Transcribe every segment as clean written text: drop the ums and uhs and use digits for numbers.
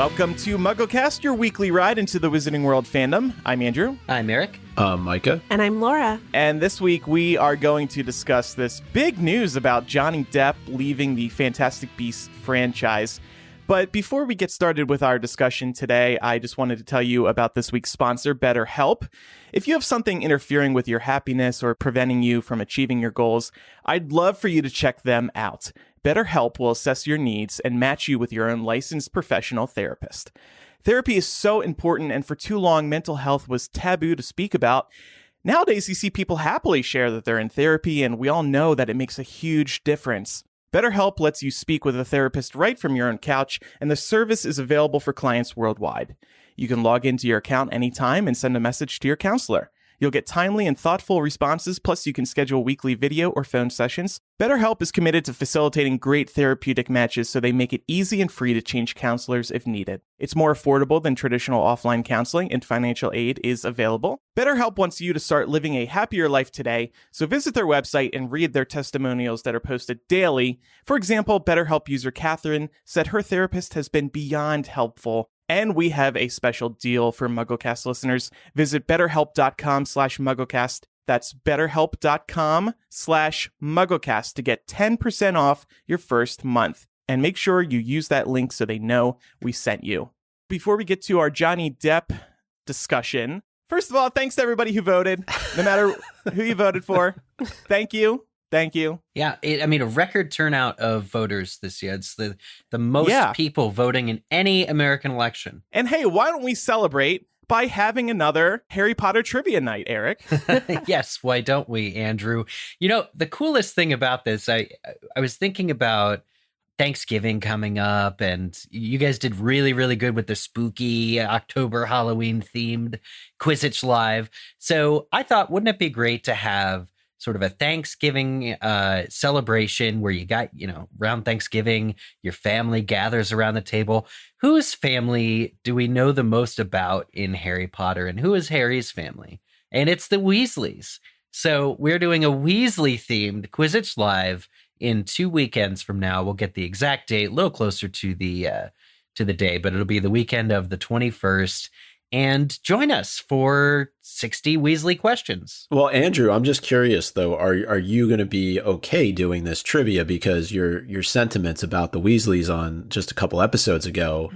Welcome to MuggleCast, your weekly ride into the Wizarding World fandom. I'm Andrew. I'm Eric. Micah. And I'm Laura. And this week we are going to discuss this big news about Johnny Depp leaving the Fantastic Beasts franchise. But before we get started with our discussion today, I just wanted to tell you about this week's sponsor, BetterHelp. If you have something interfering with your happiness or preventing you from achieving your goals, I'd love for you to check them out. BetterHelp will assess your needs and match you with your own licensed professional therapist. Therapy is so important, and for too long, mental health was taboo to speak about. Nowadays, you see people happily share that they're in therapy, and we all know that it makes a huge difference. BetterHelp lets you speak with a therapist right from your own couch, and the service is available for clients worldwide. You can log into your account anytime and send a message to your counselor. You'll get timely and thoughtful responses, plus you can schedule weekly video or phone sessions. BetterHelp is committed to facilitating great therapeutic matches, so they make it easy and free to change counselors if needed. It's more affordable than traditional offline counseling, and financial aid is available. BetterHelp wants you to start living a happier life today, so visit their website and read their testimonials that are posted daily. For example, BetterHelp user Catherine said her therapist has been beyond helpful. And we have a special deal for MuggleCast listeners. Visit betterhelp.com/MuggleCast. That's betterhelp.com/MuggleCast to get 10% off your first month. And make sure you use that link so they know we sent you. Before we get to our Johnny Depp discussion, first of all, thanks to everybody who voted, no matter who you voted for. Thank you. Thank you. Yeah, a record turnout of voters this year. It's the most people voting in any American election. And hey, why don't we celebrate by having another Harry Potter trivia night, Eric? Yes, why don't we, Andrew? You know, the coolest thing about this, I was thinking about Thanksgiving coming up, and you guys did really, really good with the spooky October Halloween themed Quizzitch Live. So I thought, wouldn't it be great to have sort of a Thanksgiving celebration where you got, around Thanksgiving, your family gathers around the table. Whose family do we know the most about in Harry Potter, and who is Harry's family? And it's the Weasleys. So we're doing a Weasley-themed Quizzitch Live in 2 weekends from now. We'll get the exact date a little closer to the day, but it'll be the weekend of the 21st. And join us for 60 Weasley questions. Well, Andrew, I'm just curious, though. Are you going to be okay doing this trivia? Because your sentiments about the Weasleys on just a couple episodes ago,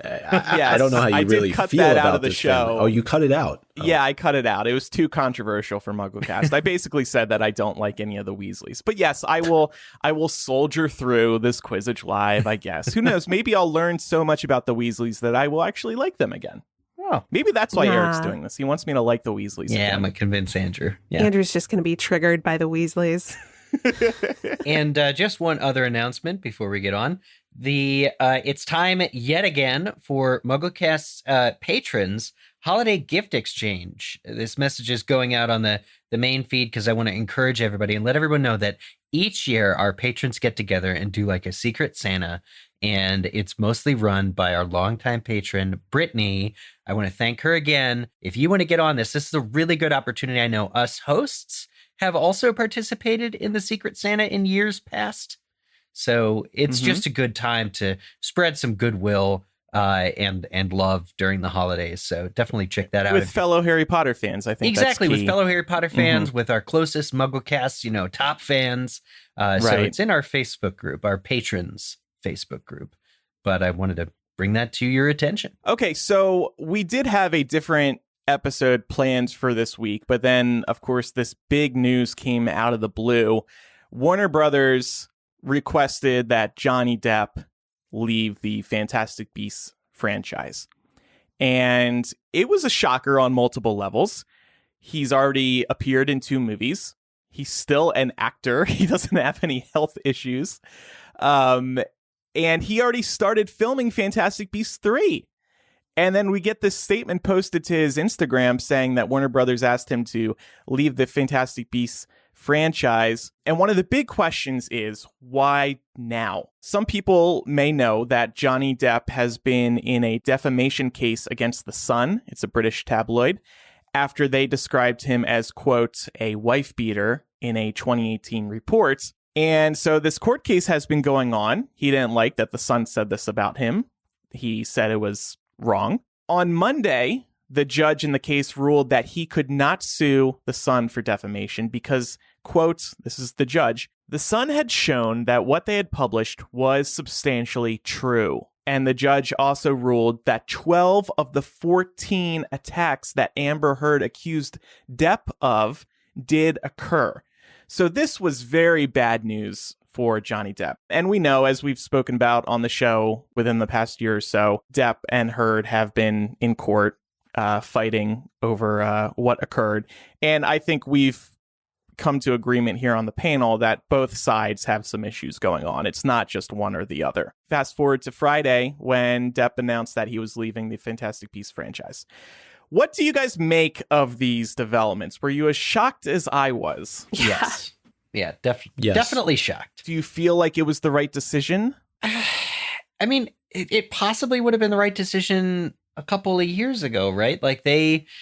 I don't know how you really feel about this show. Family. Oh, you cut it out? Oh. Yeah, I cut it out. It was too controversial for MuggleCast. I basically said that I don't like any of the Weasleys. But yes, I will soldier through this Quizzitch Live, I guess. Who knows? Maybe I'll learn so much about the Weasleys that I will actually like them again. Oh, maybe that's why Eric's doing this. He wants me to like the Weasleys. Yeah, again. I'm going to convince Andrew. Yeah. Andrew's just going to be triggered by the Weasleys. And just one other announcement before we get on. It's time yet again for MuggleCast's patrons holiday gift exchange. This message is going out on the main feed because I want to encourage everybody and let everyone know that each year our patrons get together and do like a secret Santa. And it's mostly run by our longtime patron, Brittany. I want to thank her again. If you want to get on this is a really good opportunity. I know us hosts have also participated in the Secret Santa in years past. So it's just a good time to spread some goodwill and love during the holidays. So definitely check that out. With fellow Harry Potter fans, I think exactly, that's key. With fellow Harry Potter fans, with our closest MuggleCast, top fans. Right. So it's in our Facebook group, our patrons Facebook group. But I wanted to bring that to your attention. Okay, so we did have a different episode planned for this week, but then, of course, this big news came out of the blue. Warner Brothers requested that Johnny Depp leave the Fantastic Beasts franchise. And it was a shocker on multiple levels. He's already appeared in 2 movies. He's still an actor. He doesn't have any health issues. And he already started filming Fantastic Beasts 3. And then we get this statement posted to his Instagram saying that Warner Brothers asked him to leave the Fantastic Beasts franchise. And one of the big questions is, why now? Some people may know that Johnny Depp has been in a defamation case against The Sun. It's a British tabloid, after they described him as, quote, a wife beater in a 2018 report. And so this court case has been going on. He didn't like that The Sun said this about him. he said it was wrong. On Monday, the judge in the case ruled that he could not sue the Sun for defamation because, quote, this is the judge, the Sun had shown that what they had published was substantially true. And the judge also ruled that 12 of the 14 attacks that Amber Heard accused Depp of did occur. So this was very bad news for Johnny Depp. And we know, as we've spoken about on the show within the past year or so, Depp and Heard have been in court fighting over what occurred. And I think we've come to agreement here on the panel that both sides have some issues going on. It's not just one or the other. Fast forward to Friday when Depp announced that he was leaving the Fantastic Beasts franchise. What do you guys make of these developments? Were you as shocked as I was? Yes. Yeah, yes. Definitely shocked. Do you feel like it was the right decision? I mean, it possibly would have been the right decision a couple of years ago, right? Like these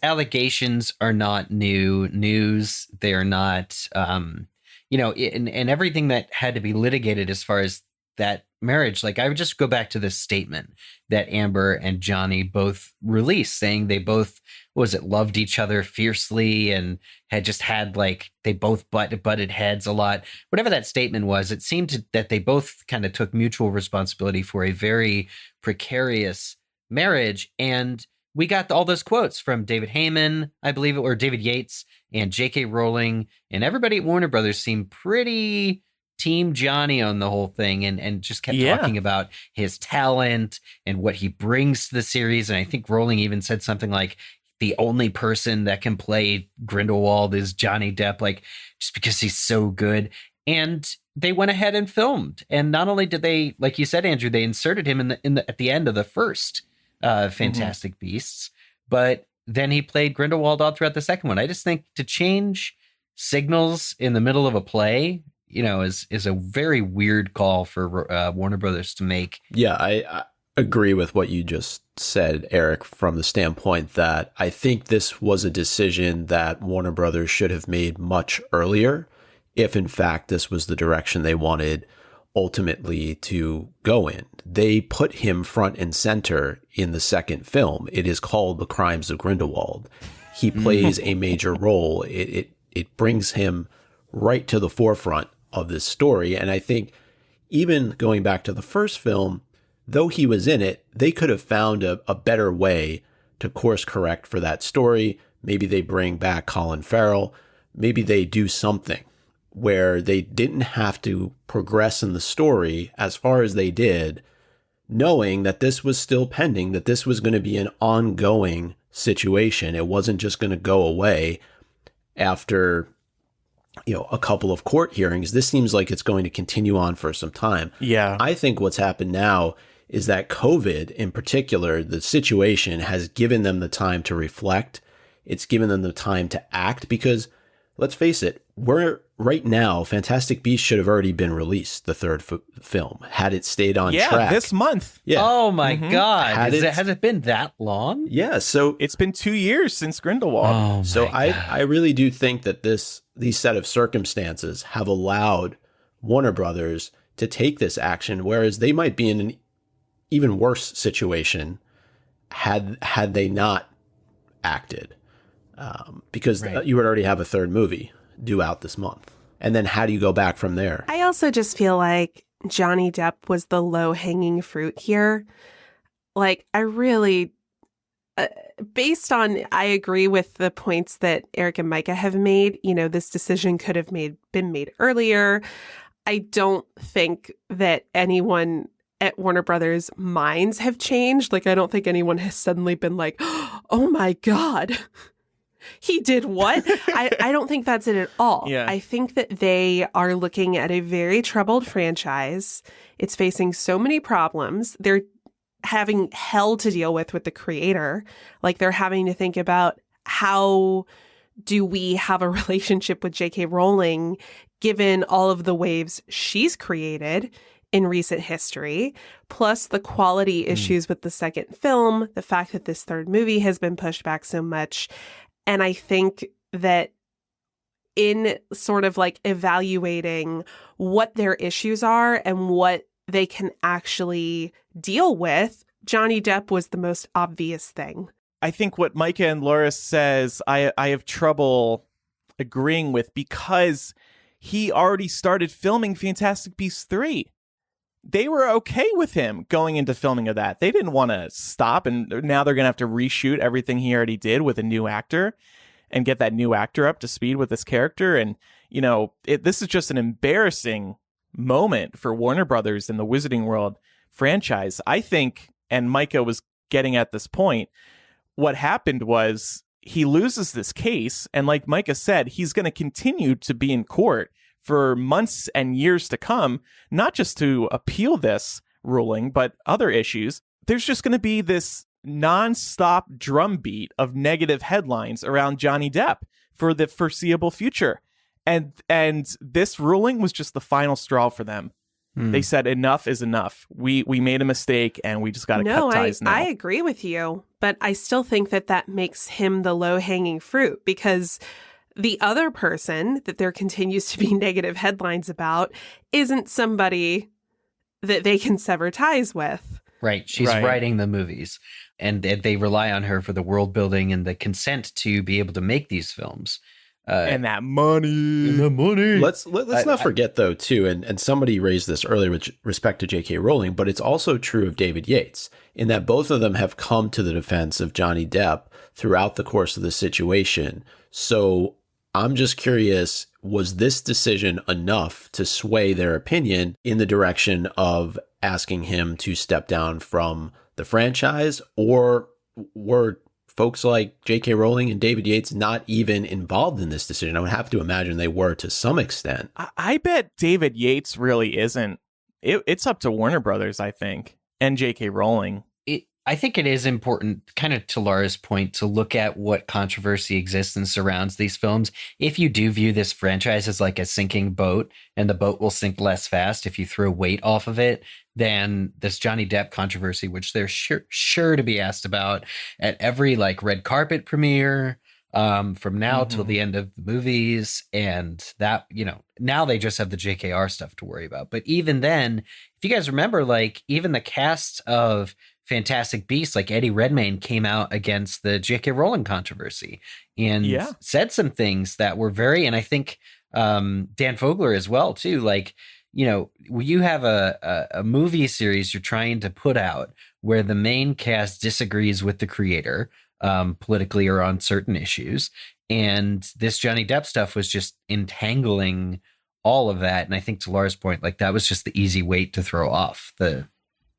allegations are not new news. They're not, and everything that had to be litigated as far as that marriage. Like I would just go back to this statement that Amber and Johnny both released saying they both, loved each other fiercely and had just had they both butted heads a lot. Whatever that statement was, it seemed that they both kind of took mutual responsibility for a very precarious marriage. And we got all those quotes from David Heyman, I believe it, or David Yates and J.K. Rowling, and everybody at Warner Brothers seemed pretty Team Johnny on the whole thing and just kept talking about his talent and what he brings to the series. And I think Rowling even said something like, the only person that can play Grindelwald is Johnny Depp, just because he's so good. And they went ahead and filmed. And not only did they, like you said, Andrew, they inserted him at the end of the first Fantastic Beasts, but then he played Grindelwald all throughout the second one. I just think to change signals in the middle of a play, is a very weird call for Warner Brothers to make. Yeah, I agree with what you just said, Eric, from the standpoint that I think this was a decision that Warner Brothers should have made much earlier, if in fact this was the direction they wanted ultimately to go in. They put him front and center in the second film. It is called The Crimes of Grindelwald. He plays a major role. It brings him right to the forefront of this story. And I think even going back to the first film, though he was in it, they could have found a better way to course correct for that story. Maybe they bring back Colin Farrell. Maybe they do something where they didn't have to progress in the story as far as they did, knowing that this was still pending, that this was going to be an ongoing situation. It wasn't just going to go away after a couple of court hearings. This seems like it's going to continue on for some time. Yeah. I think what's happened now is that COVID in particular, the situation has given them the time to reflect. It's given them the time to act because let's face it, right now, Fantastic Beasts should have already been released, the third film, had it stayed on track. Yeah, this month. Yeah. Oh my God. Has it been that long? Yeah. So it's been 2 years since Grindelwald. Oh so I really do think that these set of circumstances have allowed Warner Brothers to take this action, whereas they might be in an even worse situation had they not acted, because you would already have a third movie due out this month. And then how do you go back from there? I also just feel like Johnny Depp was the low-hanging fruit here. I really, based on, I agree with the points that Eric and Micah have made. This decision could have been made earlier. I don't think that anyone at Warner Brothers' minds have changed. I don't think anyone has suddenly been like, oh my God, he did what? I don't think that's it at all. Yeah. I think that they are looking at a very troubled franchise. It's facing so many problems. They're having hell to deal with the creator. They're having to think about how do we have a relationship with J.K. Rowling given all of the waves she's created in recent history, plus the quality issues with the second film, the fact that this third movie has been pushed back so much. And I think that in sort of evaluating what their issues are and what they can actually deal with. Johnny Depp was the most obvious thing. I think what Micah and Laura says, I have trouble agreeing with, because he already started filming Fantastic Beasts 3. They were okay with him going into filming of that. They didn't want to stop, and now they're going to have to reshoot everything he already did with a new actor and get that new actor up to speed with this character. And, you know, this is just an embarrassing moment for Warner Brothers and the Wizarding World franchise. I think, and Micah was getting at this point, what happened was he loses this case, and like Micah said, he's going to continue to be in court for months and years to come, not just to appeal this ruling, but other issues. There's just going to be this nonstop drumbeat of negative headlines around Johnny Depp for the foreseeable future. And this ruling was just the final straw for them. They said enough is enough. We made a mistake, and we just got to cut ties now. I agree with you, but I still think that makes him the low-hanging fruit, because the other person that there continues to be negative headlines about isn't somebody that they can sever ties with. Right. She's writing the movies, and they rely on her for the world building and the consent to be able to make these films. And that money. Let's not forget, though, too, and somebody raised this earlier with respect to J.K. Rowling, but it's also true of David Yates, in that both of them have come to the defense of Johnny Depp throughout the course of the situation. So I'm just curious, was this decision enough to sway their opinion in the direction of asking him to step down from the franchise, or were folks like J.K. Rowling and David Yates not even involved in this decision? I would have to imagine they were to some extent. I bet David Yates really isn't. It's up to Warner Brothers, I think, and J.K. Rowling. I think it is important, kind of to Laura's point, to look at what controversy exists and surrounds these films. If you do view this franchise as like a sinking boat, and the boat will sink less fast if you throw weight off of it, then this Johnny Depp controversy, which they're sure to be asked about at every like red carpet premiere from now till the end of the movies, and that, you know, now they just have the JKR stuff to worry about. But even then, if you guys remember, like even the cast of Fantastic Beasts, like Eddie Redmayne, came out against the J.K. Rowling controversy and said some things that were very, and I think Dan Fogler as well too. Like, you know, you have a movie series you're trying to put out where the main cast disagrees with the creator politically or on certain issues, and this Johnny Depp stuff was just entangling all of that. And I think to Laura's point, like that was just the easy weight to throw off the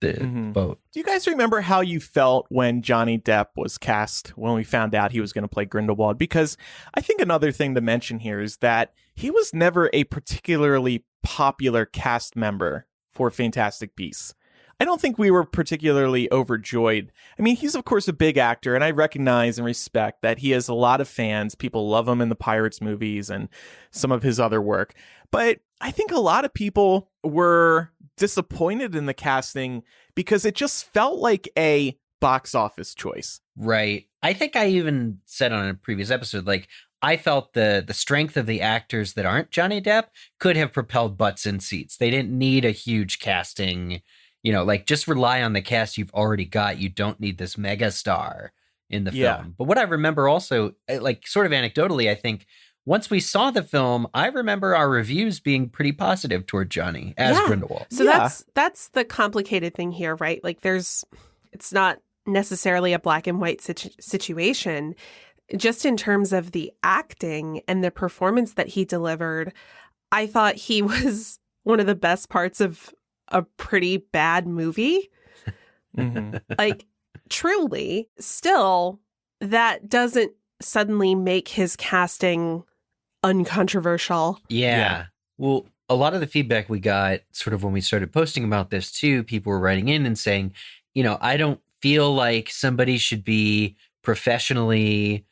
boat. Do you guys remember how you felt when Johnny Depp was cast, when we found out he was going to play Grindelwald? Because I think another thing to mention here is that he was never a particularly popular cast member for Fantastic Beasts. I don't think we were particularly overjoyed. I mean, he's of course a big actor, and I recognize and respect that he has a lot of fans. People love him in the Pirates movies and some of his other work. But I think a lot of people were disappointed in the casting because it just felt like a box office choice. Right. I think I even said on a previous episode, like, I felt the strength of the actors that aren't Johnny Depp could have propelled butts in seats. They didn't need a huge casting, you know, like just rely on the cast you've already got. You don't need this mega star in the film. But what I remember also, like sort of anecdotally, I think once we saw the film, I remember our reviews being pretty positive toward Johnny as Grindelwald. So that's the complicated thing here, right? Like it's not necessarily a black and white situation. Just in terms of the acting and the performance that he delivered, I thought he was one of the best parts of a pretty bad movie. Like, truly, still, that doesn't suddenly make his casting uncontroversial. Yeah. Well, a lot of the feedback we got sort of when we started posting about this too, people were writing in and saying, you know, I don't feel like somebody should be professionally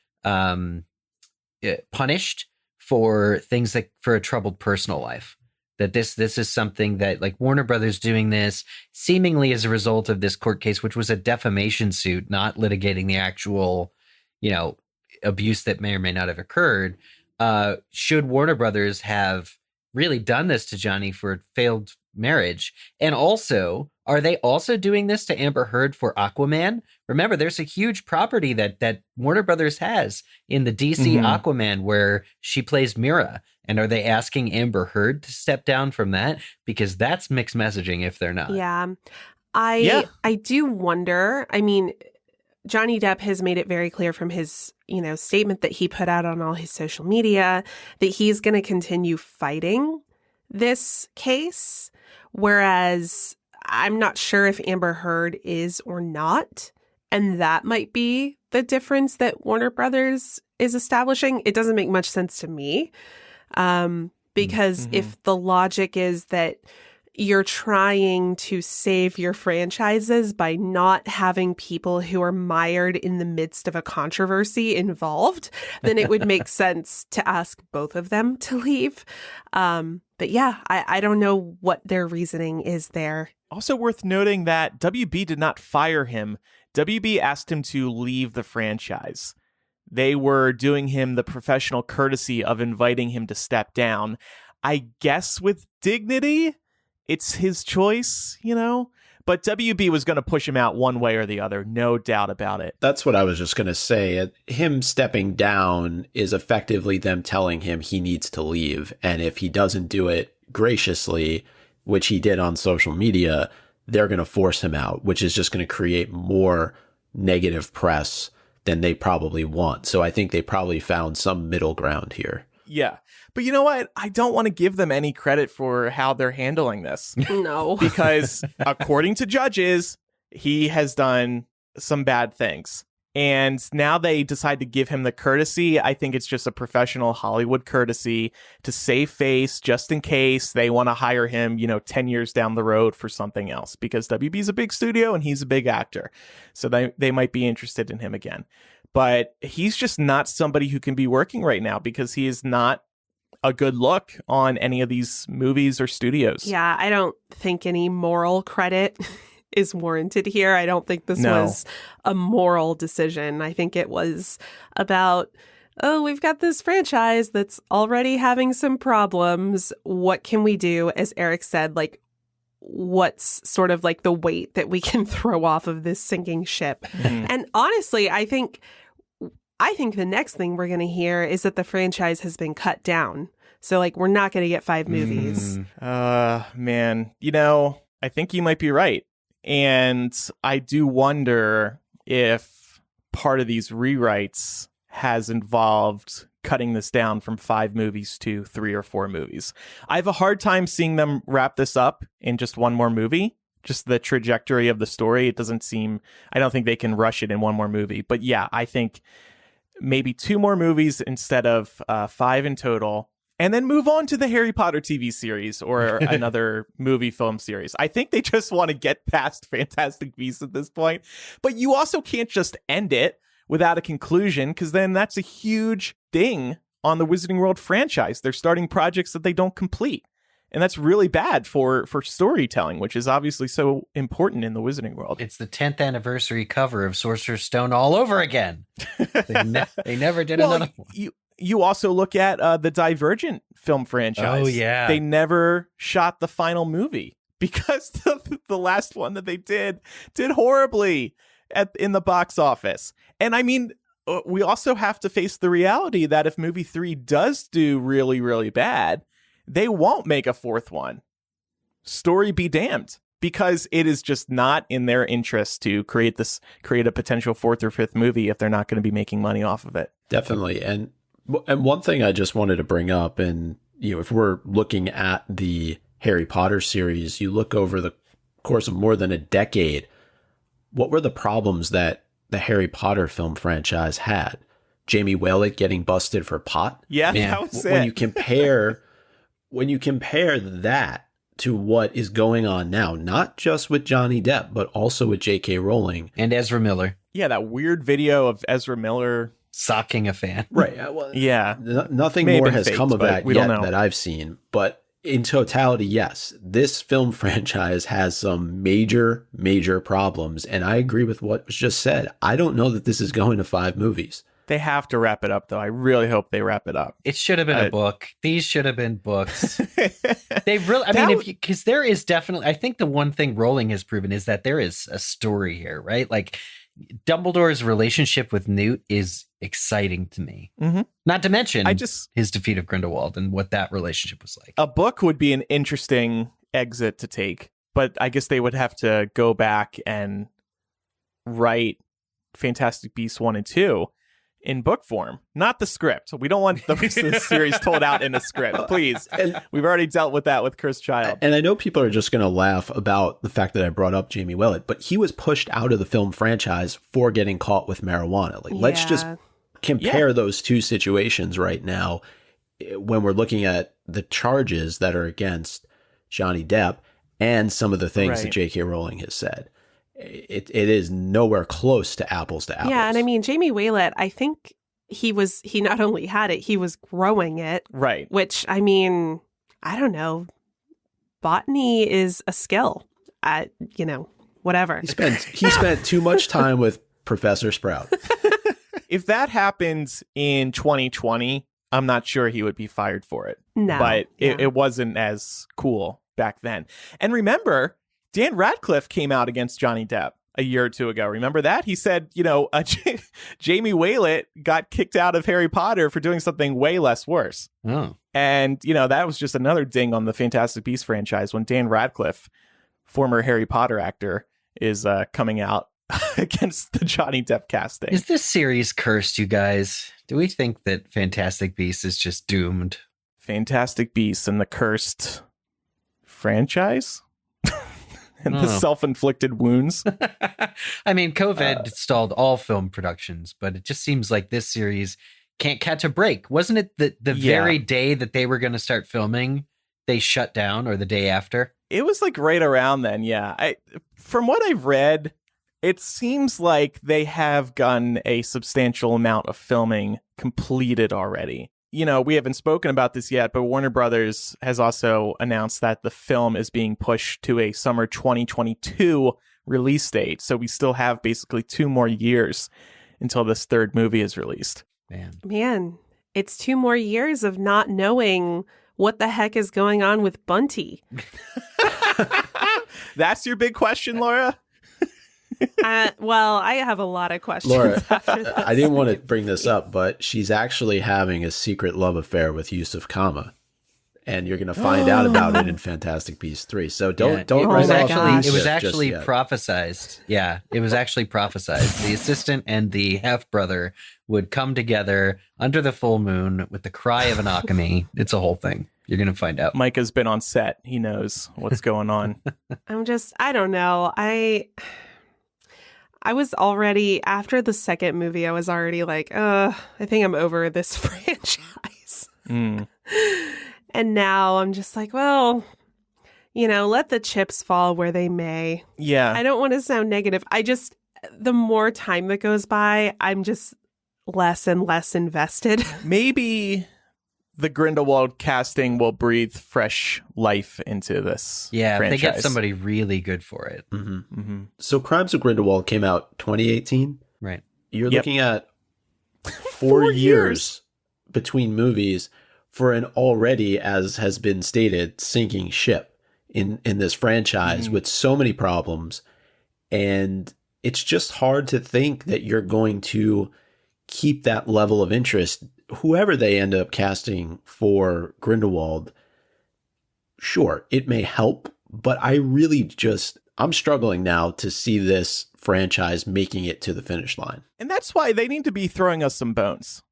punished for things like for a troubled personal life. That this is something that, like, Warner Brothers doing this seemingly as a result of this court case, which was a defamation suit, not litigating the actual, you know, abuse that may or may not have occurred. Should Warner Brothers have really done this to Johnny for a failed marriage? And also, are they also doing this to Amber Heard for Aquaman? Remember, there's a huge property that Warner Brothers has in the DC Aquaman where she plays Mira. And are they asking Amber Heard to step down from that? Because that's mixed messaging if they're not. Yeah. I do wonder. I mean, Johnny Depp has made it very clear from his, statement that he put out on all his social media that he's going to continue fighting this case. Whereas I'm not sure if Amber Heard is or not. And that might be the difference that Warner Brothers is establishing. It doesn't make much sense to me. Because if the logic is that you're trying to save your franchises by not having people who are mired in the midst of a controversy involved, then it would make sense to ask both of them to leave. But yeah, I don't know what their reasoning is there. Also worth noting that WB did not fire him. WB asked him to leave the franchise. They were doing him the professional courtesy of inviting him to step down. I guess with dignity, it's his choice, But WB was going to push him out one way or the other, no doubt about it. That's what I was just going to say. Him stepping down is effectively them telling him he needs to leave. And if he doesn't do it graciously, which he did on social media, they're going to force him out, which is just going to create more negative press than they probably want. So I think they probably found some middle ground here. Yeah. But you know what? I don't want to give them any credit for how they're handling this. No. Because according to judges, he has done some bad things. And now they decide to give him the courtesy. I think it's just a professional Hollywood courtesy to save face just in case they want to hire him, 10 years down the road for something else. Because WB's a big studio and he's a big actor. So they might be interested in him again. But he's just not somebody who can be working right now because he is not a good look on any of these movies or studios. Yeah, I don't think any moral credit is warranted here. I don't think this was a moral decision. I think it was about, we've got this franchise that's already having some problems. What can we do? As Eric said, what's sort of the weight that we can throw off of this sinking ship? And honestly, I think the next thing we're going to hear is that the franchise has been cut down. So we're not going to get 5 movies. Man, I think you might be right. And I do wonder if part of these rewrites has involved cutting this down from 5 movies to 3 or 4 movies. I have a hard time seeing them wrap this up in just one more movie. Just the trajectory of the story. I don't think they can rush it in one more movie. But yeah, I think maybe 2 more movies instead of 5 in total. And then move on to the Harry Potter TV series or another movie film series. I think they just want to get past Fantastic Beasts at this point. But you also can't just end it without a conclusion, because then that's a huge ding on the Wizarding World franchise. They're starting projects that they don't complete. And that's really bad for storytelling, which is obviously so important in the Wizarding World. It's the 10th anniversary cover of Sorcerer's Stone all over again. They never did another one. You also look at the Divergent film franchise. Oh, yeah. They never shot the final movie because the last one that they did horribly in the box office. And I mean, we also have to face the reality that if movie 3 does do really, really bad, they won't make a 4th one. Story be damned. Because it is just not in their interest to create a potential 4th or 5th movie if they're not going to be making money off of it. Definitely. And one thing I just wanted to bring up, and if we're looking at the Harry Potter series, you look over the course of more than a decade, what were the problems that the Harry Potter film franchise had? Jamie Whalett getting busted for pot? Yeah, that was it. When you compare that to what is going on now, not just with Johnny Depp, but also with J.K. Rowling. And Ezra Miller. Yeah, that weird video of Ezra Miller socking a fan. Right. Well, yeah. Nothing more has come of that yet that I've seen. But in totality, yes, this film franchise has some major, major problems. And I agree with what was just said. I don't know that this is going to 5 movies. They have to wrap it up, though. I really hope they wrap it up. It should have been a book. These should have been books. They really, I mean, because there is definitely, I think the one thing Rowling has proven is that there is a story here, right? Like Dumbledore's relationship with Newt is exciting to me. Mm-hmm. Not to mention his defeat of Grindelwald and what that relationship was like. A book would be an interesting exit to take, but I guess they would have to go back and write Fantastic Beasts 1 and 2 in book form, not the script. We don't want the series told out in a script, please. We've already dealt with that with Cursed Child. And I know people are just going to laugh about the fact that I brought up Jamie Willett, but he was pushed out of the film franchise for getting caught with marijuana. Like, let's just compare those two situations right now when we're looking at the charges that are against Johnny Depp and some of the things that J.K. Rowling has said. It is nowhere close to apples to apples. Yeah, and I mean, Jamie Willett, I think he not only had it, he was growing it. Right. Which, I mean, I don't know. Botany is a skill. Whatever. He spent too much time with Professor Sprout. If that happened in 2020, I'm not sure he would be fired for it. No. But it wasn't as cool back then. And remember, Dan Radcliffe came out against Johnny Depp a year or two ago. Remember that? He said, Jamie Willett got kicked out of Harry Potter for doing something way less worse. Oh. And, that was just another ding on the Fantastic Beasts franchise when Dan Radcliffe, former Harry Potter actor, is coming out against the Johnny Depp casting. Is this series cursed, you guys? Do we think that Fantastic Beasts is just doomed? Fantastic Beasts and the cursed franchise? And the self-inflicted wounds. I mean, COVID stalled all film productions, but it just seems like this series can't catch a break. Wasn't it the very day that they were going to start filming, they shut down, or the day after? It was like right around then, yeah. From what I've read, it seems like they have gotten a substantial amount of filming completed already. We haven't spoken about this yet, but Warner Brothers has also announced that the film is being pushed to a summer 2022 release date. So we still have basically 2 more years until this third movie is released. Man, it's 2 more years of not knowing what the heck is going on with Bunty. That's your big question, Laura? Well, I have a lot of questions. Laura, after this. I didn't want to bring this up, but she's actually having a secret love affair with Yusuf Kama, and you're going to find out about it in Fantastic Beasts 3. So don't write off Yusuf. It was actually prophesized. Yeah, it was actually prophesized. The assistant and the half brother would come together under the full moon with the cry of an alchemy. It's a whole thing. You're going to find out. Micah's been on set. He knows what's going on. I don't know. I was already, after the second movie, I was already like, I think I'm over this franchise. And now I'm just like, well, let the chips fall where they may. Yeah. I don't want to sound negative. The more time that goes by, I'm just less and less invested. Maybe the Grindelwald casting will breathe fresh life into this franchise. They get somebody really good for it. Mm-hmm. Mm-hmm. So Crimes of Grindelwald came out 2018. Right. You're looking at 4 years between movies for an already, as has been stated, sinking ship in this franchise with so many problems. And it's just hard to think that you're going to keep that level of interest. Whoever they end up casting for Grindelwald, sure, it may help, but I'm struggling now to see this franchise making it to the finish line. And that's why they need to be throwing us some bones.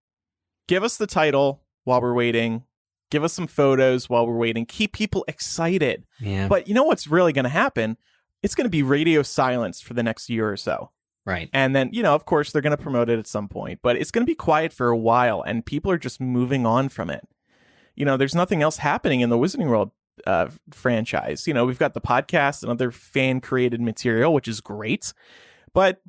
Give us the title while we're waiting. Give us some photos while we're waiting. Keep people excited. Yeah. But you know what's really going to happen? It's going to be radio silence for the next year or so. Right. And then, of course, they're going to promote it at some point, but it's going to be quiet for a while and people are just moving on from it. There's nothing else happening in the Wizarding World franchise. We've got the podcast and other fan created material, which is great, but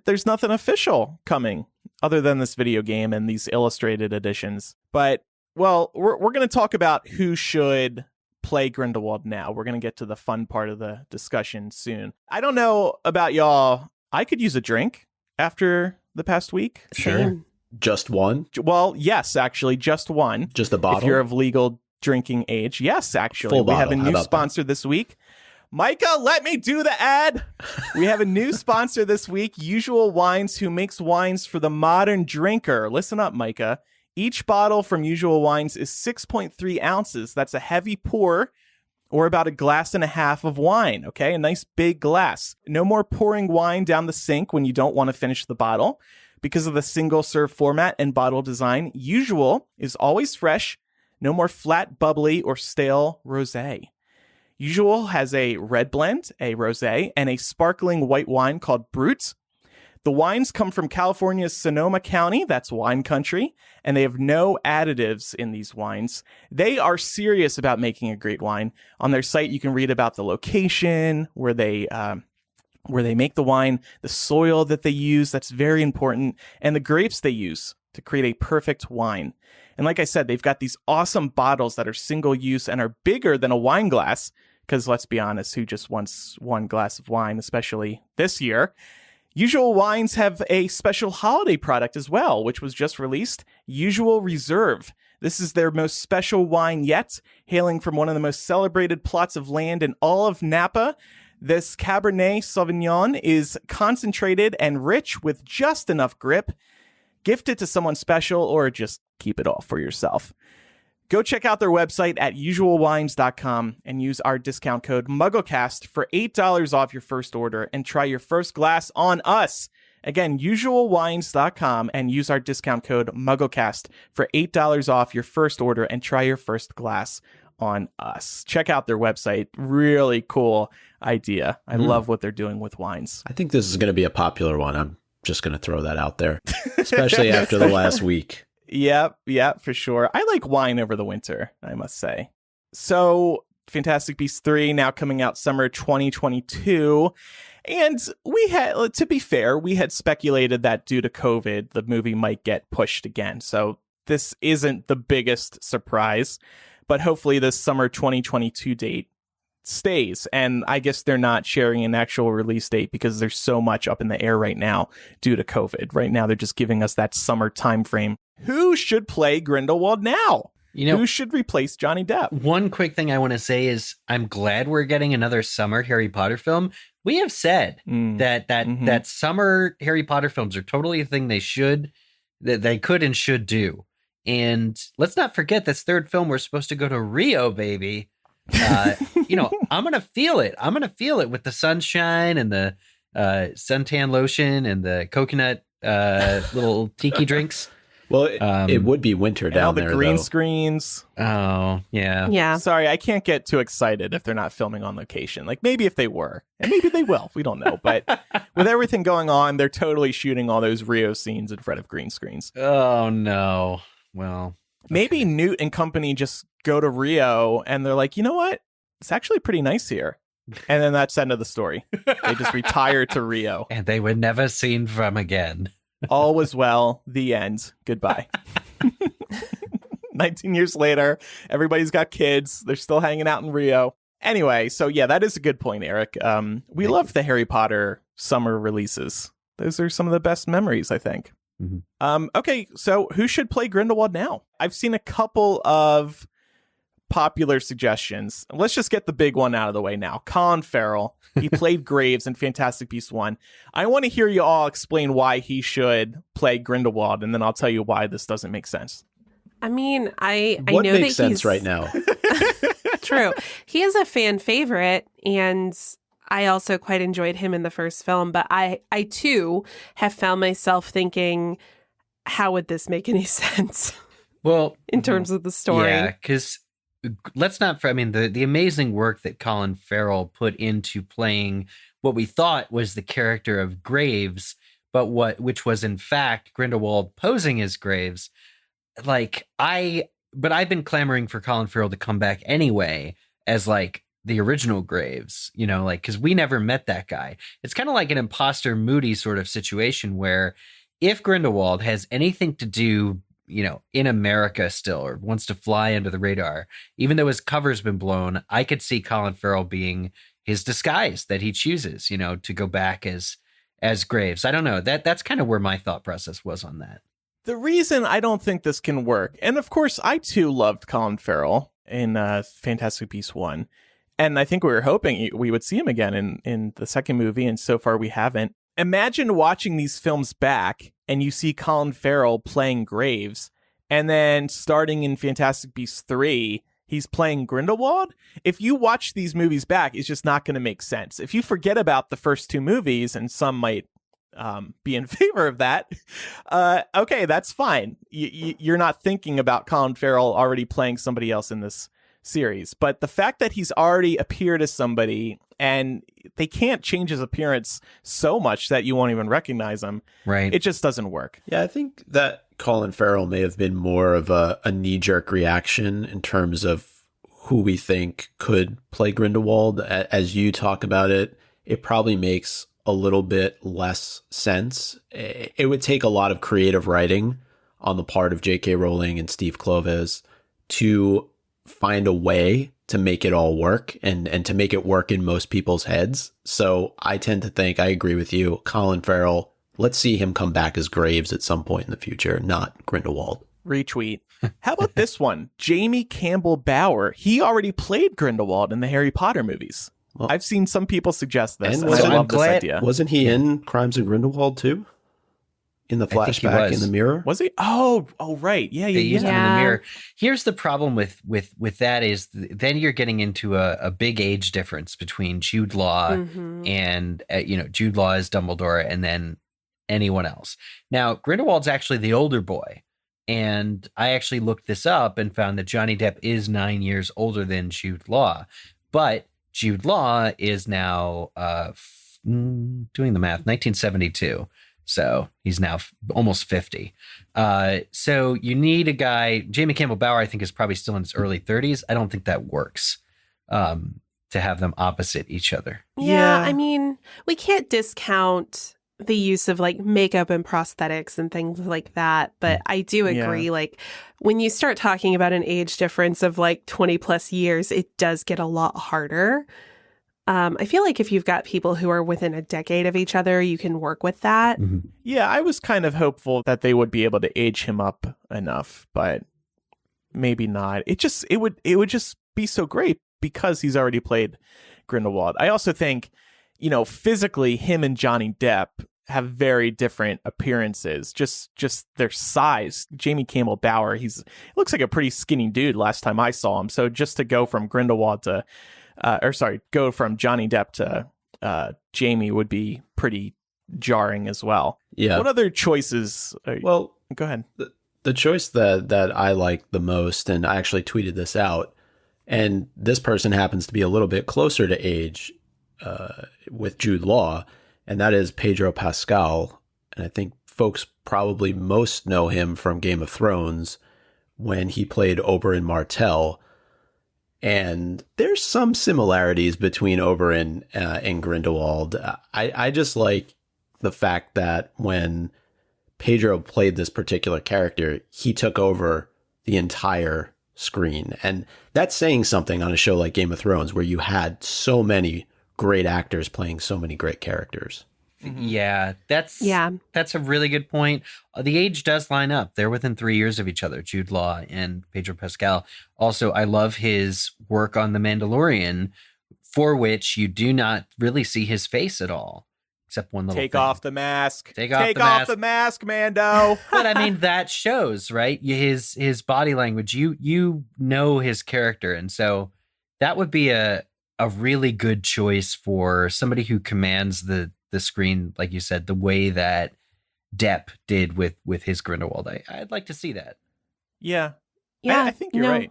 there's nothing official coming other than this video game and these illustrated editions. But, well, we're going to talk about who should play Grindelwald now. We're going to get to the fun part of the discussion soon. I don't know about y'all. I could use a drink after the past week. Sure. Just one? Well, yes, actually, just one. Just a bottle? If you're of legal drinking age. Yes, actually. Full we have a bottle. new sponsor this week. Micah, let me do the ad. We have a new sponsor this week, Usual Wines, who makes wines for the modern drinker. Listen up, Micah. Each bottle from Usual Wines is 6.3 ounces. That's a heavy pour, or about a glass and a half of wine, okay? A nice big glass. No more pouring wine down the sink when you don't want to finish the bottle. Because of the single-serve format and bottle design, Usual is always fresh. No more flat, bubbly, or stale rosé. Usual has a red blend, a rosé, and a sparkling white wine called Brut. The wines come from California's Sonoma County, that's wine country, and they have no additives in these wines. They are serious about making a great wine. On their site, you can read about the location, where they make the wine, the soil that they use, that's very important, and the grapes they use to create a perfect wine. And like I said, they've got these awesome bottles that are single use and are bigger than a wine glass, because let's be honest, who just wants one glass of wine, especially this year? Usual Wines have a special holiday product as well, which was just released, Usual Reserve. This is their most special wine yet, hailing from one of the most celebrated plots of land in all of Napa. This Cabernet Sauvignon is concentrated and rich with just enough grip. Gift it to someone special or just keep it all for yourself. Go check out their website at usualwines.com and use our discount code MuggleCast for $8 off your first order and try your first glass on us. Again, usualwines.com and use our discount code MuggleCast for $8 off your first order and try your first glass on us. Check out their website. Really cool idea. I love what they're doing with wines. I think this is going to be a popular one. I'm just going to throw that out there, especially after the last week. Yep, for sure. I like wine over the winter, I must say. So, Fantastic Beasts 3 now coming out summer 2022. And we had, to be fair, we had speculated that due to COVID, the movie might get pushed again. So, this isn't the biggest surprise. But hopefully this summer 2022 date stays. And I guess they're not sharing an actual release date because there's so much up in the air right now due to COVID. Right now, they're just giving us that summer time frame. Who should play Grindelwald now? Who should replace Johnny Depp? One quick thing I want to say is I'm glad we're getting another summer Harry Potter film. We have said that summer Harry Potter films are totally a thing that they could and should do. And let's not forget this third film, we're supposed to go to Rio, baby. I'm going to feel it. I'm going to feel it with the sunshine and the suntan lotion and the coconut little tiki drinks. Well, it would be winter down there, all the green screens. Oh, yeah. Yeah. Sorry, I can't get too excited if they're not filming on location. Like, maybe if they were. And maybe they will. We don't know. But with everything going on, they're totally shooting all those Rio scenes in front of green screens. Oh, no. Well, maybe Newt and company just go to Rio and they're like, you know what? It's actually pretty nice here. And then that's the end of the story. They just retire to Rio. And they were never seen from again. All was well. The end. Goodbye. 19 years later, everybody's got kids. They're still hanging out in Rio. Anyway, so yeah, that is a good point, Eric. We love the Harry Potter summer releases. Those are some of the best memories, I think. Mm-hmm. Okay, so who should play Grindelwald now? I've seen a couple of popular suggestions. Let's just get the big one out of the way now. Colin Farrell. He played Graves in Fantastic Beasts 1. I want to hear you all explain why he should play Grindelwald, and then I'll tell you why this doesn't make sense. I mean, I what know makes that sense right now? True. He is a fan favorite, and I also quite enjoyed him in the first film, but I too have found myself thinking, how would this make any sense? Well, in terms of the story. Yeah, because let's not, the amazing work that Colin Farrell put into playing what we thought was the character of Graves, which was in fact Grindelwald posing as Graves. But I've been clamoring for Colin Farrell to come back anyway as like the original Graves, because we never met that guy. It's kind of like an imposter Moody sort of situation where if Grindelwald has anything to do, in America still, or wants to fly under the radar, even though his cover's been blown, I could see Colin Farrell being his disguise that he chooses, to go back as Graves. I don't know. That's kind of where my thought process was on that. The reason I don't think this can work, and of course I too loved Colin Farrell in Fantastic Beasts 1, and I think we were hoping we would see him again in the second movie, and so far we haven't. Imagine watching these films back and you see Colin Farrell playing Graves, and then starting in Fantastic Beasts 3, he's playing Grindelwald. If you watch these movies back, it's just not going to make sense. If you forget about the first two movies, and some might be in favor of that, okay, that's fine. You're not thinking about Colin Farrell already playing somebody else in this series. But the fact that he's already appeared as somebody, and they can't change his appearance so much that you won't even recognize him, right? It just doesn't work. Yeah, I think that Colin Farrell may have been more of a knee-jerk reaction in terms of who we think could play Grindelwald. As you talk about it, it probably makes a little bit less sense. It would take a lot of creative writing on the part of J.K. Rowling and Steve Kloves to find a way to make it all work and to make it work in most people's heads. So I tend to think, I agree with you, Colin Farrell, let's see him come back as Graves at some point in the future, not Grindelwald. Retweet. How about this one? Jamie Campbell Bower. He already played Grindelwald in the Harry Potter movies. Well, I've seen some people suggest this, and I love this idea. Wasn't he in Crimes of Grindelwald too? In the flashback in the mirror? Was he? Oh, right. Yeah. They used him in the mirror. Here's the problem with that is then you're getting into a big age difference between Jude Law and Jude Law as Dumbledore and then anyone else. Now, Grindelwald's actually the older boy. And I actually looked this up and found that Johnny Depp is 9 years older than Jude Law. But Jude Law is now, doing the math, 1972. So he's now almost 50. So you need a guy, Jamie Campbell Bower, I think is probably still in his early 30s. I don't think that works to have them opposite each other. Yeah, I mean, we can't discount the use of like makeup and prosthetics and things like that. But I do agree, like when you start talking about an age difference of like 20 plus years, it does get a lot harder. I feel like if you've got people who are within a decade of each other, you can work with that. Mm-hmm. Yeah, I was kind of hopeful that they would be able to age him up enough, but maybe not. It would just be so great because he's already played Grindelwald. I also think, physically, him and Johnny Depp have very different appearances, just their size. Jamie Campbell Bower, looks like a pretty skinny dude last time I saw him. So just to go from Grindelwald to go from Johnny Depp to Jamie would be pretty jarring as well. Yeah. What other choices? Go ahead. The choice that I like the most, and I actually tweeted this out, and this person happens to be a little bit closer to age with Jude Law, and that is Pedro Pascal. And I think folks probably most know him from Game of Thrones when he played Oberyn Martell. And there's some similarities between Oberyn and Grindelwald. I just like the fact that when Pedro played this particular character, he took over the entire screen. And that's saying something on a show like Game of Thrones, where you had so many great actors playing so many great characters. Yeah, that's a really good point. The age does line up. They're within 3 years of each other, Jude Law and Pedro Pascal. Also, I love his work on The Mandalorian, for which you do not really see his face at all, except one little Take thing. off the mask. Take off the mask, Mando. But I mean, that shows, right? His body language. You know his character, and so that would be a really good choice for somebody who commands the screen, like you said, the way that Depp did with his Grindelwald. I'd like to see that. Yeah. I think you're right.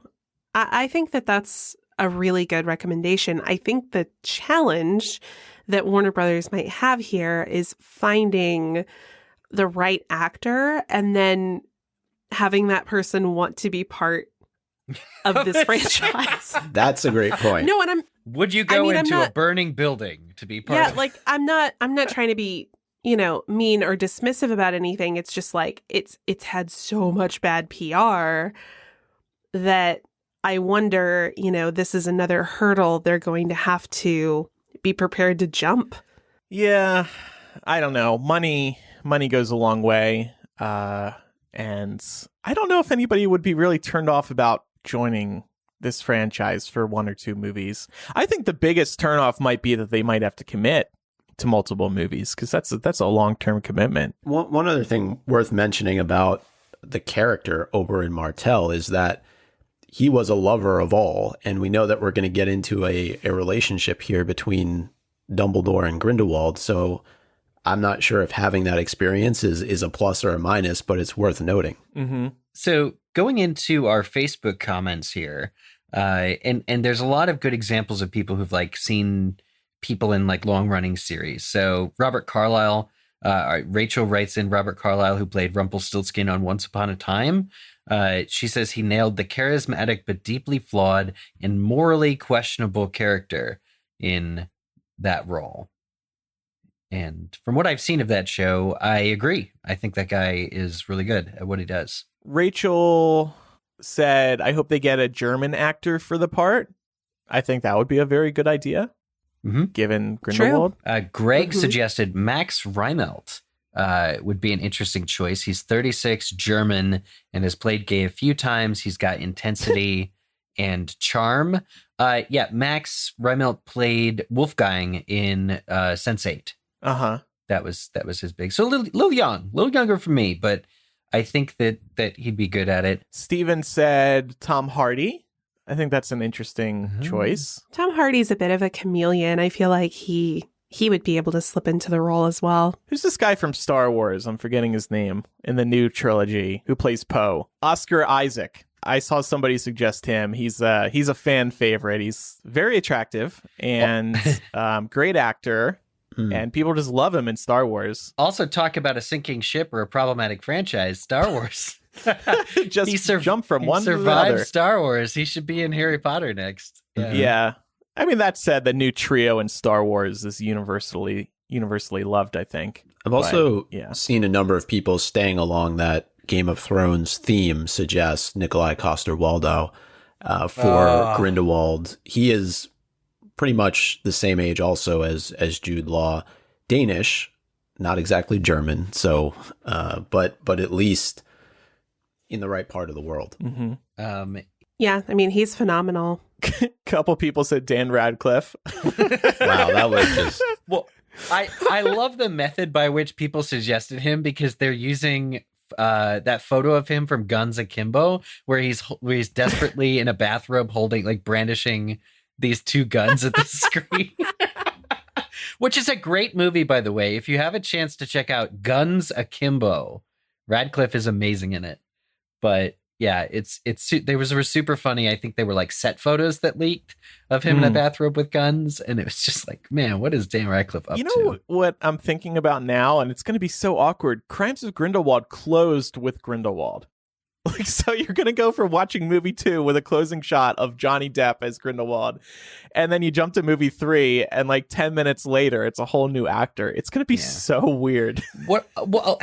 I think that's a really good recommendation. I think the challenge that Warner Brothers might have here is finding the right actor and then having that person want to be part of this franchise. That's a great point. No, and would you go into a burning building to be part of it? Yeah, like I'm not trying to be, mean or dismissive about anything. It's just like it's had so much bad PR that I wonder, this is another hurdle they're going to have to be prepared to jump. Yeah, I don't know. Money goes a long way. And And I don't know if anybody would be really turned off about joining this franchise for 1 or 2 movies. I think the biggest turnoff might be that they might have to commit to multiple movies, because that's a long-term commitment. One other thing worth mentioning about the character Oberyn Martell is that he was a lover of all, and we know that we're going to get into a relationship here between Dumbledore and Grindelwald, so I'm not sure if having that experience is a plus or a minus, but it's worth noting. Mm-hmm. So going into our Facebook comments here, and there's a lot of good examples of people who've like seen people in like long running series. So Robert Carlyle, Rachel writes in Robert Carlyle, who played Rumpelstiltskin on Once Upon a Time. She says he nailed the charismatic but deeply flawed and morally questionable character in that role. And from what I've seen of that show, I agree. I think that guy is really good at what he does. Rachel said, I hope they get a German actor for the part. I think that would be a very good idea, given Grindelwald. Greg suggested Max Rymelt would be an interesting choice. He's 36, German, and has played gay a few times. He's got intensity and charm. Max Rymelt played Wolfgang in Sense8. Uh-huh. That was his big. So a little younger for me, but I think that he'd be good at it. Steven said Tom Hardy. I think that's an interesting choice. Tom Hardy's a bit of a chameleon. I feel like he would be able to slip into the role as well. Who's this guy from Star Wars? I'm forgetting his name in the new trilogy who plays Poe. Oscar Isaac. I saw somebody suggest him. He's a fan favorite. He's very attractive and great actor. And people just love him in Star Wars. Also, talk about a sinking ship or a problematic franchise, Star Wars. Just jump from one to the other. Survived Star Wars. He should be in Harry Potter next. Yeah. I mean, that said, the new trio in Star Wars is universally loved, I think. I've also seen a number of people staying along that Game of Thrones theme suggest Nikolai Coster-Waldau for Grindelwald. He is pretty much the same age also as Jude Law. Danish, not exactly German, so but at least in the right part of the world. Mm-hmm. Yeah, I mean, he's phenomenal. Couple people said Dan Radcliffe. Wow, that was just... Well, I love the method by which people suggested him, because they're using that photo of him from Guns Akimbo, where he's desperately in a bathrobe holding, like, brandishing these two guns at the screen. Which is a great movie, by the way. If you have a chance to check out Guns Akimbo, Radcliffe is amazing in it. But yeah, they were super funny. I think they were like set photos that leaked of him in a bathrobe with guns, and it was just like, man, what is Dan Radcliffe up to? You know what I'm thinking about now, and it's going to be so awkward. Crimes of Grindelwald closed with Grindelwald. Like, so you're going to go from watching movie 2 with a closing shot of Johnny Depp as Grindelwald, and then you jump to movie 3, and like 10 minutes later, it's a whole new actor. It's going to be so weird. Well,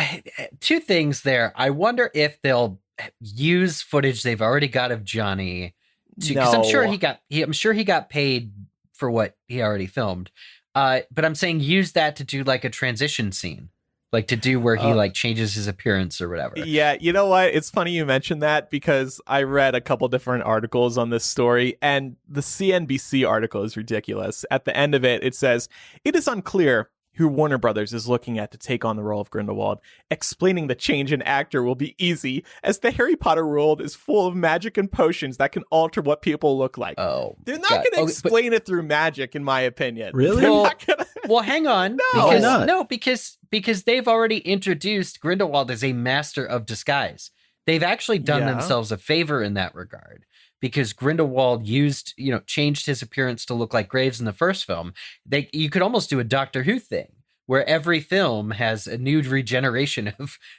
two things there. I wonder if they'll use footage they've already got of Johnny, because I'm sure he got paid for what he already filmed. But I'm saying use that to do like a transition scene. Like to do where he like changes his appearance or whatever. Yeah, you know what? It's funny you mentioned that, because I read a couple different articles on this story, and the CNBC article is ridiculous. At the end of it, it says, it is unclear who Warner Brothers is looking at to take on the role of Grindelwald. Explaining the change in actor will be easy, as the Harry Potter world is full of magic and potions that can alter what people look like. Oh, they're not going to explain it through magic, in my opinion. Really? Well, hang on. Because they've already introduced Grindelwald as a master of disguise. They've actually done themselves a favor in that regard, because Grindelwald changed his appearance to look like Graves in the first film. You could almost do a Doctor Who thing, where every film has a new regeneration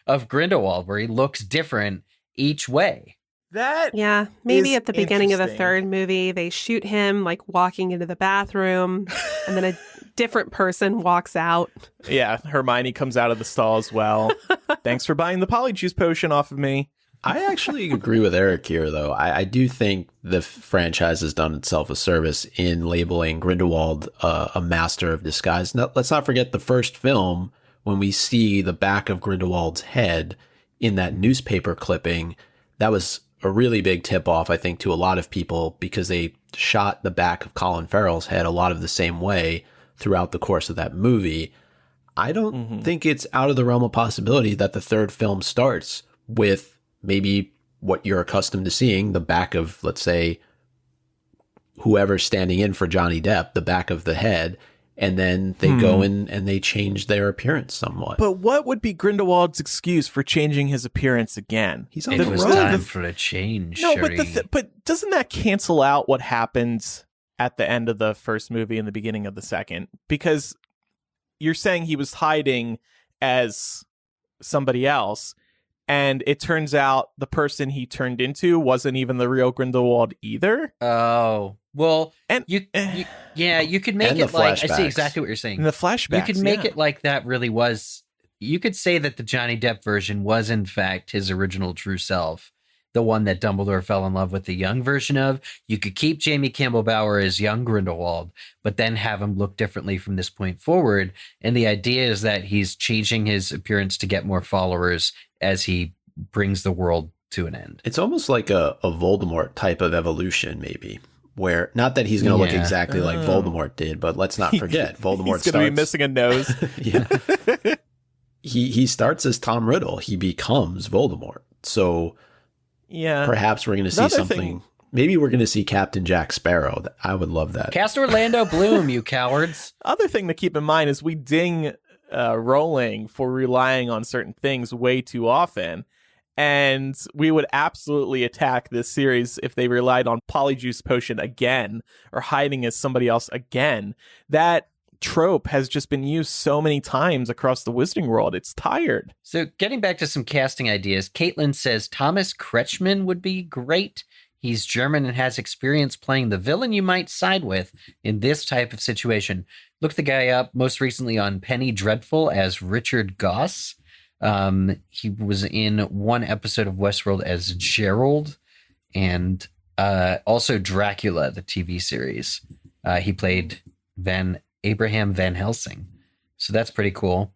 of Grindelwald, where he looks different each way. Maybe at the beginning of the third movie, they shoot him like walking into the bathroom, and then a different person walks out. Yeah, Hermione comes out of the stall as well. Thanks for buying the Polyjuice potion off of me. I actually agree with Eric here, though. I do think the franchise has done itself a service in labeling Grindelwald a master of disguise. Now, let's not forget the first film, when we see the back of Grindelwald's head, in that newspaper clipping, that was a really big tip off, I think, to a lot of people because they shot the back of Colin Farrell's head a lot of the same way throughout the course of that movie. I don't think it's out of the realm of possibility that the third film starts with maybe what you're accustomed to seeing, the back of, let's say, whoever's standing in for Johnny Depp, the back of the head, and then they go in and they change their appearance somewhat. But what would be Grindelwald's excuse for changing his appearance again? He's on it the was road. time for a change. No, Sherry. but doesn't that cancel out what happens at the end of the first movie and the beginning of the second? Because you're saying he was hiding as somebody else, and it turns out the person he turned into wasn't even the real Grindelwald either. Oh, well, and you could make and it the like, I flashbacks. see exactly what you're saying. In the flashbacks, You could make it like that really was, you could say that the Johnny Depp version was in fact his original true self, the one that Dumbledore fell in love with the young version of. You could keep Jamie Campbell Bower as young Grindelwald, but then have him look differently from this point forward. And the idea is that he's changing his appearance to get more followers as he brings the world to an end. It's almost like a Voldemort type of evolution, maybe. Where, not that he's going to look exactly like Voldemort did, but let's not forget, Voldemort he's going to be missing a nose. Yeah. He starts as Tom Riddle. He becomes Voldemort. So perhaps we're going to see something. Maybe we're going to see Captain Jack Sparrow. I would love that. Cast Orlando Bloom, you cowards. Other thing to keep in mind is we ding Rowling for relying on certain things way too often. And we would absolutely attack this series if they relied on Polyjuice Potion again or hiding as somebody else again. That trope has just been used so many times across the Wizarding world. It's tired. So getting back to some casting ideas, Caitlin says Thomas Kretschmann would be great. He's German and has experience playing the villain you might side with in this type of situation. Look the guy up most recently on Penny Dreadful as Richard Goss. He was in one episode of Westworld as Gerald, and also Dracula, the TV series. He played Abraham Van Helsing. So that's pretty cool.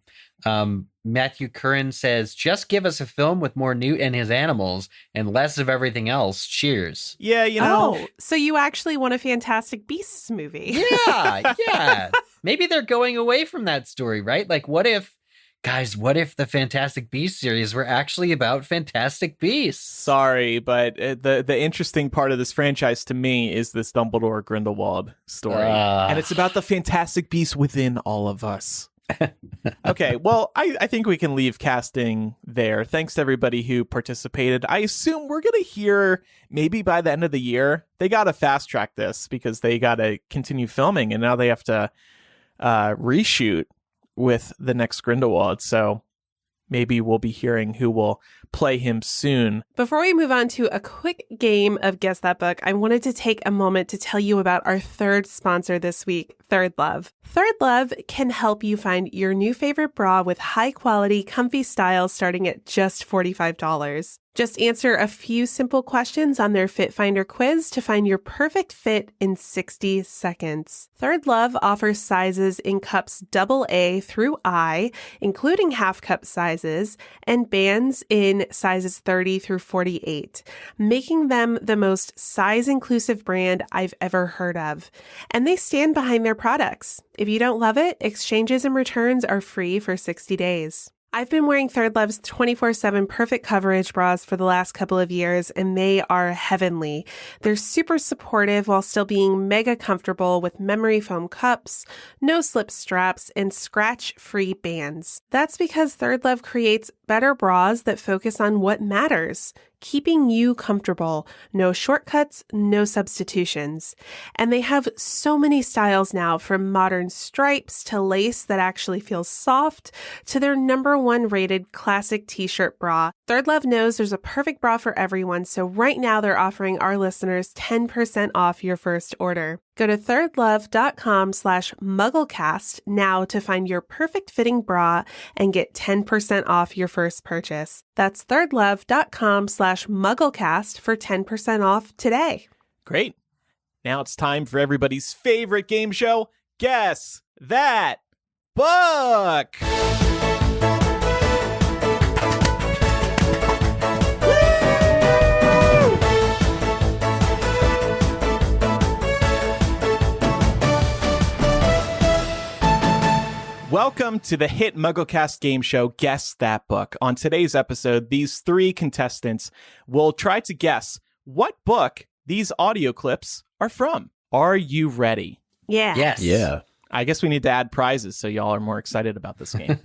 Matthew Curran says, just give us a film with more Newt and his animals and less of everything else. Cheers. Yeah, you know. Oh, so you actually want a Fantastic Beasts movie. Yeah. Maybe they're going away from that story, right? Like, what if the Fantastic Beasts series were actually about Fantastic Beasts? Sorry, but the interesting part of this franchise to me is this Dumbledore Grindelwald story. And it's about the Fantastic Beasts within all of us. Okay, well, I think we can leave casting there. Thanks to everybody who participated. I assume we're going to hear maybe by the end of the year. They got to fast track this because they got to continue filming, and now they have to reshoot with the next Grindelwald. So maybe we'll be hearing who will play him soon. Before we move on to a quick game of Guess That Book, I wanted to take a moment to tell you about our third sponsor this week, Third Love. Third Love can help you find your new favorite bra with high-quality, comfy styles starting at just $45. Just answer a few simple questions on their Fit Finder quiz to find your perfect fit in 60 seconds. Third Love offers sizes in cups AA through I, including half cup sizes, and bands in sizes 30 through 48, making them the most size-inclusive brand I've ever heard of. And they stand behind their products. If you don't love it, exchanges and returns are free for 60 days. I've been wearing Third Love's 24/7 perfect coverage bras for the last couple of years, and they are heavenly. They're super supportive while still being mega comfortable with memory foam cups, no slip straps, and scratch-free bands. That's because Third Love creates better bras that focus on what matters, keeping you comfortable. No shortcuts, no substitutions. And they have so many styles now, from modern stripes to lace that actually feels soft to their #1 rated classic t-shirt bra. Third Love knows there's a perfect bra for everyone, so right now they're offering our listeners 10% off your first order. Go to thirdlove.com/MuggleCast now to find your perfect fitting bra and get 10% off your first purchase. That's thirdlove.com/MuggleCast for 10% off today. Great. Now it's time for everybody's favorite game show, Guess That Book! Welcome to the hit MuggleCast game show, Guess That Book. On today's episode, these 3 contestants will try to guess what book these audio clips are from. Are you ready? Yeah. Yes. Yeah. I guess we need to add prizes so y'all are more excited about this game.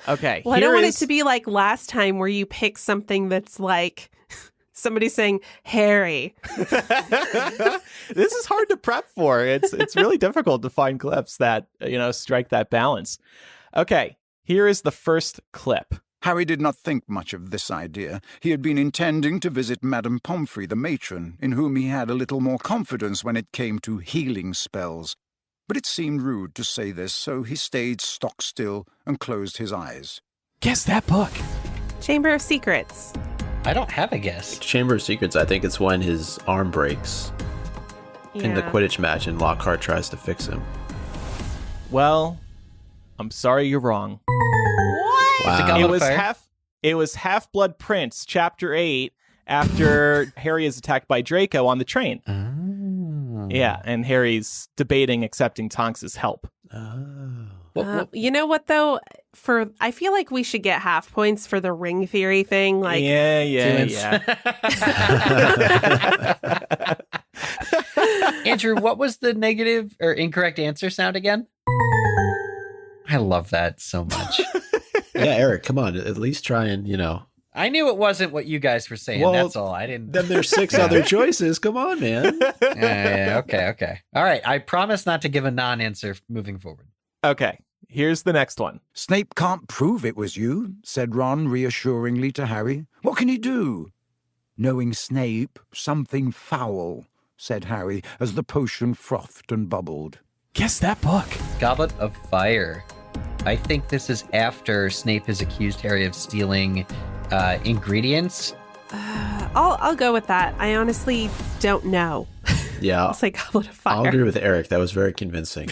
Okay. Well, I don't want it to be like last time where you pick something that's like somebody saying Harry. This is hard to prep for. It's really difficult to find clips that, strike that balance. Okay, here is the first clip. Harry did not think much of this idea. He had been intending to visit Madame Pomfrey, the matron, in whom he had a little more confidence when it came to healing spells. But it seemed rude to say this, so he stayed stock still and closed his eyes. Guess that book. Chamber of Secrets. I don't have a guess. Chamber of Secrets, I think it's when his arm breaks in the Quidditch match and Lockhart tries to fix him. Well, I'm sorry you're wrong. What? Wow. It was Half-Blood Prince, Chapter 8, after Harry is attacked by Draco on the train. Oh. Yeah, and Harry's debating accepting Tonks' help. Oh. You know what, though? I feel like we should get half points for the ring theory thing. Like, yeah. Andrew, what was the negative or incorrect answer sound again? I love that so much. Yeah, Eric, come on. At least try and, I knew it wasn't what you guys were saying. Well, that's all. I didn't. Then there's 6 other choices. Come on, man. Yeah, okay. All right. I promise not to give a non-answer moving forward. Okay, here's the next one. Snape can't prove it was you, said Ron reassuringly to Harry. What can he do? Knowing Snape, something foul, said Harry as the potion frothed and bubbled. Guess that book. Goblet of Fire. I think this is after Snape has accused Harry of stealing ingredients. I'll go with that. I honestly don't know. Yeah. I'll say Goblet of Fire. I'll agree with Eric. That was very convincing.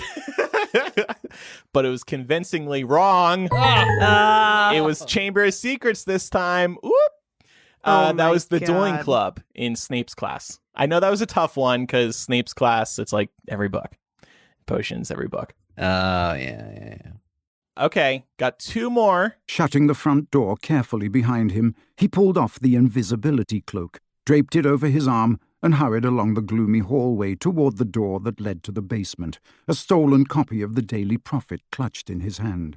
But it was convincingly wrong. It was Chamber of Secrets this time. Oop. That was the dueling club in Snape's class. I know that was a tough one because Snape's class, it's like every book. Potions, every book. Oh, yeah. Okay, got 2 more. Shutting the front door carefully behind him, he pulled off the invisibility cloak, draped it over his arm, and hurried along the gloomy hallway toward the door that led to the basement, a stolen copy of the Daily Prophet clutched in his hand.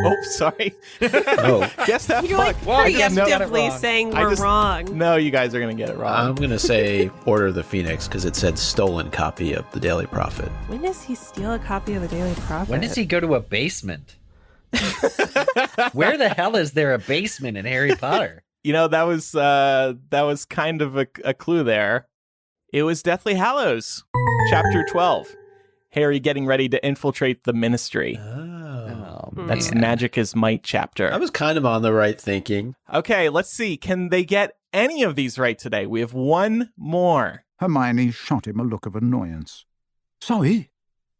Oh, sorry. Oh. Guess that You're book. like preemptively saying we're wrong. No, you guys are going to get it wrong. I'm going to say Order of the Phoenix because it said stolen copy of the Daily Prophet. When does he steal a copy of the Daily Prophet? When does he go to a basement? Where the hell is there a basement in Harry Potter? That was kind of a clue there. It was Deathly Hallows, Chapter 12. Harry getting ready to infiltrate the Ministry. That's Magic is Might chapter. I was kind of on the right thinking. Okay, let's see. Can they get any of these right today? We have 1 more. Hermione shot him a look of annoyance. Sorry,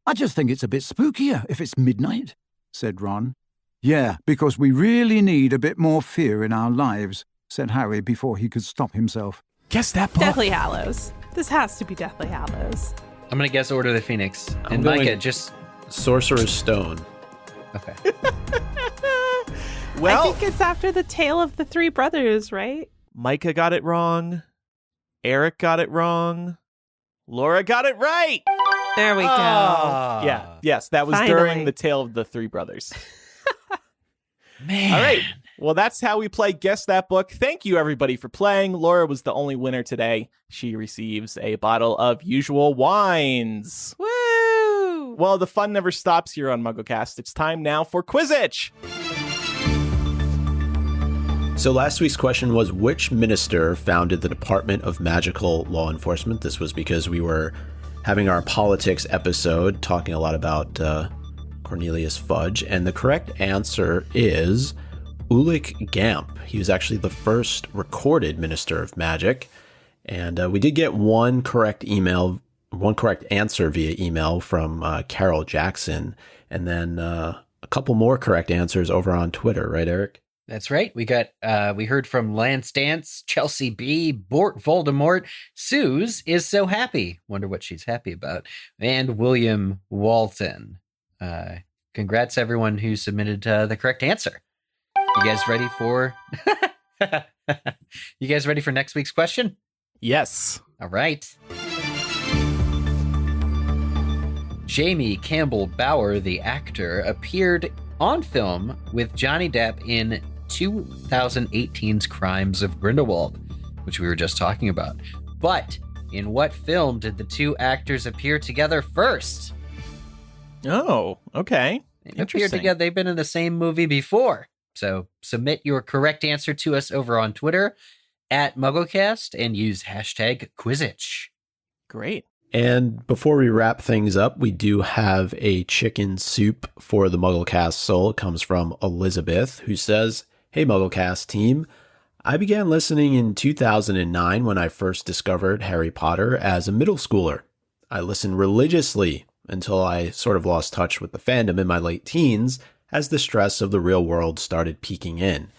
I just think it's a bit spookier if it's midnight, said Ron. Yeah, because we really need a bit more fear in our lives, said Harry before he could stop himself. Guess that book. Deathly Hallows. This has to be Deathly Hallows. I'm going to guess Order of the Phoenix. I'm And going Micah, just... Sorcerer's Stone. Okay. Well, I think it's after the Tale of the Three Brothers, right? Micah got it wrong. Eric got it wrong. Laura got it right. There we go. Yeah. Yes, that was Finally. during the Tale of the Three Brothers. Man. All right. Well, that's how we play Guess That Book. Thank you, everybody, for playing. Laura was the only winner today. She receives a bottle of Usual Wines. Woo! Well, the fun never stops here on MuggleCast. It's time now for Quizzitch. So last week's question was, which minister founded the Department of Magical Law Enforcement? This was because we were having our politics episode talking a lot about Cornelius Fudge, and the correct answer is Ulick Gamp. He was actually the first recorded minister of magic, and we did get one correct answer via email from Carol Jackson, and then a couple more correct answers over on Twitter, right, Eric? That's right. We heard from Lance Dance, Chelsea B, Bort Voldemort, Suze is so happy. Wonder what she's happy about. And William Walton. congrats everyone who submitted the correct answer. You guys ready for You guys ready for next week's question? Yes. All right. Jamie Campbell Bower, the actor, appeared on film with Johnny Depp in 2018's Crimes of Grindelwald, which we were just talking about. But in what film did the two actors appear together first? Oh, okay. They appeared together. They've been in the same movie before. So submit your correct answer to us over on Twitter at MuggleCast and use hashtag Quizzitch. Great. And before we wrap things up, we do have a chicken soup for the MuggleCast soul. It comes from Elizabeth, who says, "Hey, MuggleCast team. I began listening in 2009 when I first discovered Harry Potter as a middle schooler. I listened religiously until I sort of lost touch with the fandom in my late teens as the stress of the real world started peeking in.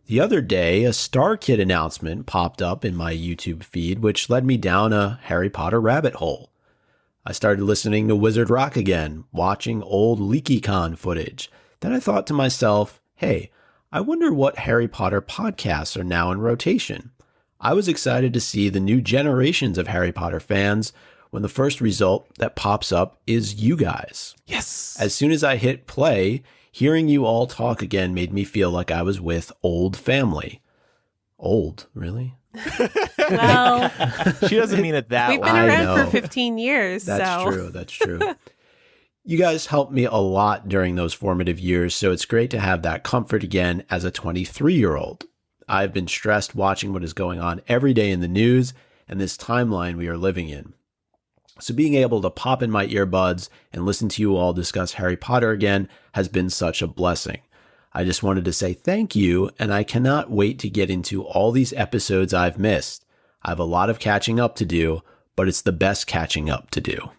The other day, a Star Kid announcement popped up in my YouTube feed, which led me down a Harry Potter rabbit hole. I started listening to Wizard Rock again, watching old LeakyCon footage. Then I thought to myself, hey, I wonder what Harry Potter podcasts are now in rotation. I was excited to see the new generations of Harry Potter fans when the first result that pops up is you guys. Yes. As soon as I hit play, hearing you all talk again made me feel like I was with old family." Old, really? Well, she doesn't mean it that way. We've been around for 15 years. That's true. You guys helped me a lot during those formative years, so it's great to have that comfort again as a 23-year-old. I've been stressed watching what is going on every day in the news and this timeline we are living in. So being able to pop in my earbuds and listen to you all discuss Harry Potter again has been such a blessing. I just wanted to say thank you, and I cannot wait to get into all these episodes I've missed. I have a lot of catching up to do, but it's the best catching up to do.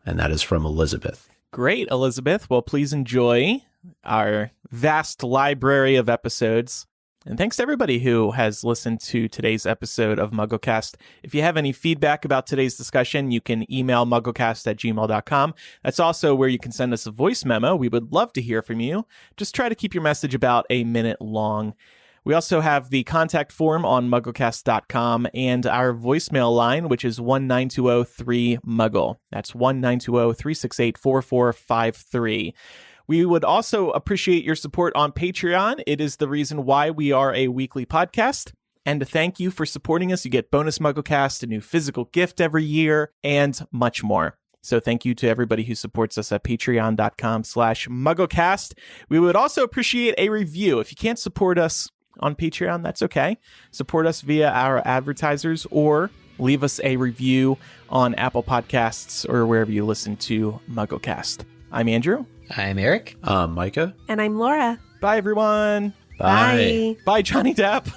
And that is from Elizabeth. Great, Elizabeth. Well, please enjoy our vast library of episodes. And thanks to everybody who has listened to today's episode of MuggleCast. If you have any feedback about today's discussion, you can email mugglecast@gmail.com. That's also where you can send us a voice memo. We would love to hear from you. Just try to keep your message about a minute long. We also have the contact form on mugglecast.com and our voicemail line, which is 1-920-3-MUGGLE. That's 1-920-368-4453. We would also appreciate your support on Patreon. It is the reason why we are a weekly podcast. And to thank you for supporting us, you get bonus MuggleCast, a new physical gift every year, and much more. So thank you to everybody who supports us at patreon.com/MuggleCast. We would also appreciate a review. If you can't support us on Patreon, that's okay. Support us via our advertisers or leave us a review on Apple Podcasts or wherever you listen to MuggleCast. I'm Andrew. I'm Eric. I'm Micah. And I'm Laura. Bye, everyone. Bye. Bye, Johnny Depp.